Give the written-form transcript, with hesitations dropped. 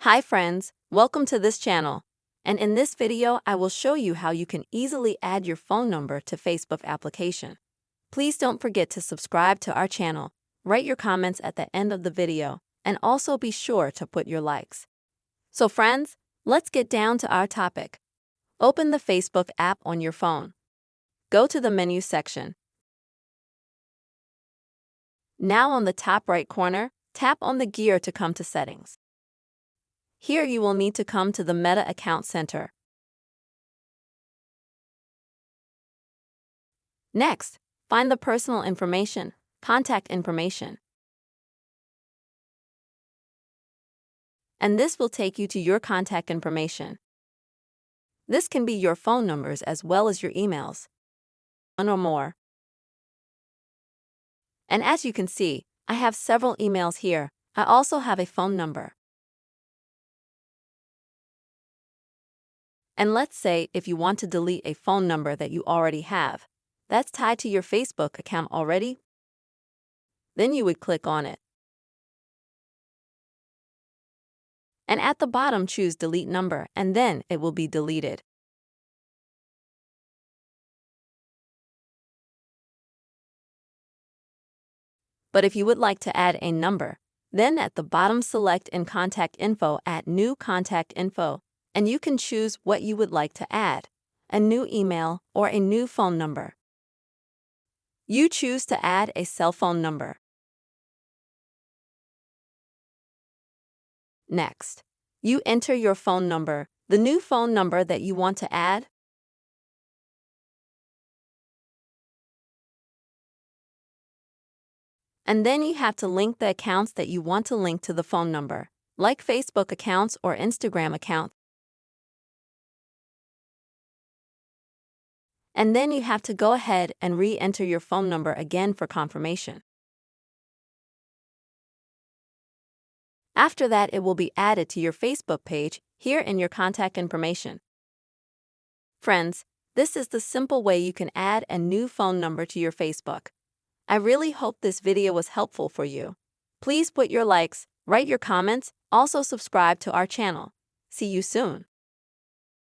Hi friends, welcome to this channel. And in this video, I will show you how you can easily add your phone number to Facebook application. Please don't forget to subscribe to our channel, write your comments at the end of the video, and also be sure to put your likes. So friends, let's get down to our topic. Open the Facebook app on your phone. Go to the menu section. Now on the top right corner, tap on the gear to come to settings. Here you will need to come to the Meta Account Center. Next, find the personal information, contact information. And this will take you to your contact information. This can be your phone numbers as well as your emails. One or more. And as you can see, I have several emails here. I also have a phone number. And let's say if you want to delete a phone number that you already have, that's tied to your Facebook account already, then you would click on it. And at the bottom choose Delete Number, and then it will be deleted. But if you would like to add a number, then at the bottom select in Contact Info, add New Contact Info, and you can choose what you would like to add, a new email or a new phone number. You choose to add a cell phone number. Next, you enter your phone number, the new phone number that you want to add. And then you have to link the accounts that you want to link to the phone number, like Facebook accounts or Instagram accounts. And then you have to go ahead and re-enter your phone number again for confirmation. After that, it will be added to your Facebook page here in your contact information. Friends, this is the simple way you can add a new phone number to your Facebook. I really hope this video was helpful for you. Please put your likes, write your comments, also subscribe to our channel. See you soon.